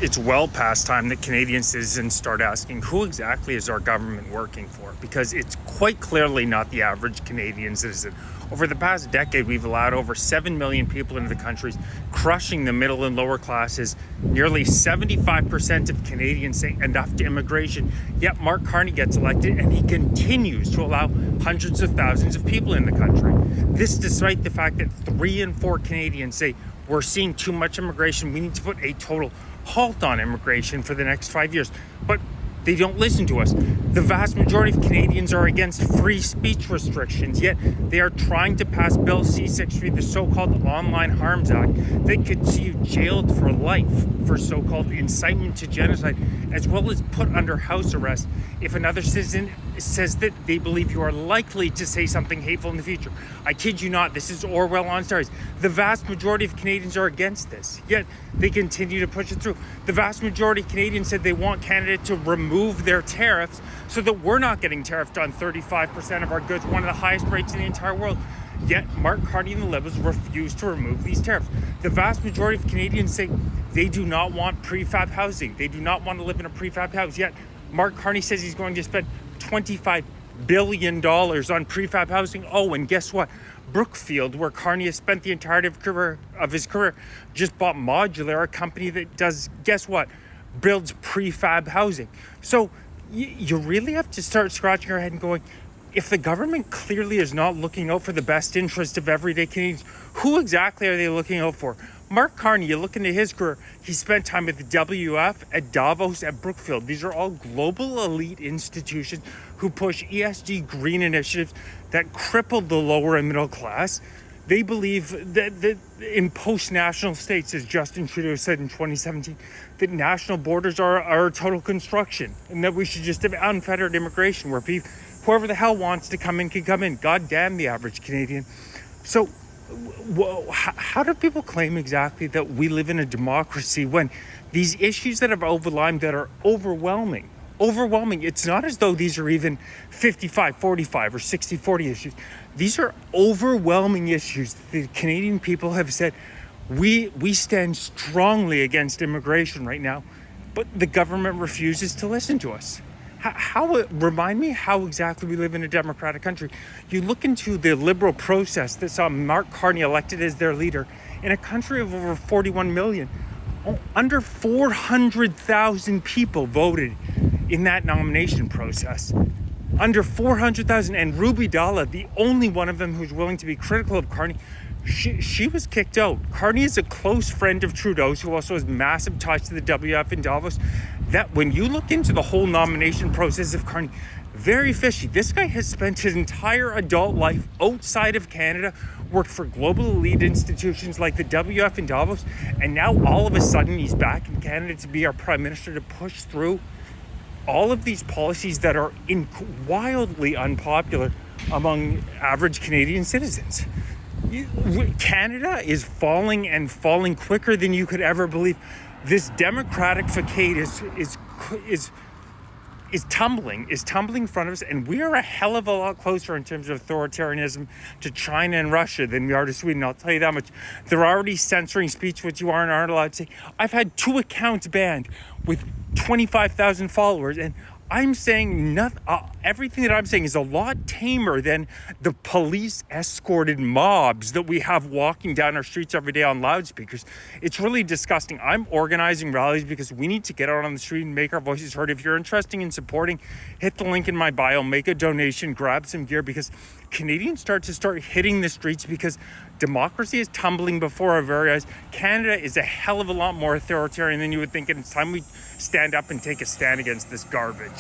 it's well past time that Canadian citizens start asking, who exactly is our government working for? Because it's quite clearly not the average Canadian citizen. Over the past decade, we've allowed over 7 million people into the country, crushing the middle and lower classes. Nearly 75% of Canadians say enough to immigration. Yet Mark Carney gets elected and he continues to allow hundreds of thousands of people in the country. This despite the fact that 3 in 4 Canadians say we're seeing too much immigration. We need to put a total halt on immigration for the next 5 years. But they don't listen to us. The vast majority of Canadians are against free speech restrictions, yet they are trying to pass Bill C-63, the so-called Online Harms Act, that could see you jailed for life for so-called incitement to genocide, as well as put under house arrest if another citizen says that they believe you are likely to say something hateful in the future. I kid you not, this is Orwell on steroids. The vast majority of Canadians are against this, yet they continue to push it through. The vast majority of Canadians said they want Canada to remove their tariffs so that we're not getting tariffed on 35% of our goods, one of the highest rates in the entire world. Yet Mark Carney and the Liberals refuse to remove these tariffs. The vast majority of Canadians say they do not want prefab housing. They do not want to live in a prefab house. Yet Mark Carney says he's going to spend $25 billion on prefab housing. Oh, and guess what? Brookfield, where Carney has spent the entirety of his career, just bought Modular, a company that does, guess what? Builds prefab housing. So you really have to start scratching your head and going, if the government clearly is not looking out for the best interest of everyday Canadians, who exactly are they looking out for? Mark Carney, you look into his career, he spent time at the WF, at Davos, at Brookfield. These are all global elite institutions who push ESG green initiatives that cripple the lower and middle class. They believe that in post-national states, as Justin Trudeau said in 2017, that national borders are a total construction and that we should just have unfettered immigration where whoever the hell wants to come in can come in. God damn the average Canadian. So how do people claim exactly that we live in a democracy when these issues that have overlapped that are overwhelming? It's not as though these are even 55-45 or 60-40 issues. These are overwhelming issues. The Canadian people have said, we stand strongly against immigration right now, but the government refuses to listen to us. Remind me how exactly we live in a democratic country. You look into the Liberal process that saw Mark Carney elected as their leader in a country of over 41 million. Under 400,000 people voted in that nomination process. Under 400,000, and Ruby Dalla, the only one of them who's willing to be critical of Carney, she was kicked out. Carney is a close friend of Trudeau's, who also has massive ties to the WF in Davos. That when you look into the whole nomination process of Carney, very fishy. This guy has spent his entire adult life outside of Canada, worked for global elite institutions like the WF in Davos, and now all of a sudden he's back in Canada to be our prime minister to push through all of these policies that are wildly unpopular among average Canadian citizens. Canada is falling and falling quicker than you could ever believe. This democratic facade is tumbling in front of us, and we are a hell of a lot closer in terms of authoritarianism to China and Russia than we are to Sweden. I'll tell you that much. They're already censoring speech, which you aren't allowed to say. I've had 2 accounts banned with 25,000 followers, and I'm saying everything that I'm saying is a lot tamer than the police escorted mobs that we have walking down our streets every day on loudspeakers. It's really disgusting. I'm organizing rallies because we need to get out on the street and make our voices heard. If you're interested in supporting, hit the link in my bio, make a donation, grab some gear, because Canadians start hitting the streets because democracy is tumbling before our very eyes. Canada is a hell of a lot more authoritarian than you would think, and it's time we stand up and take a stand against this garbage.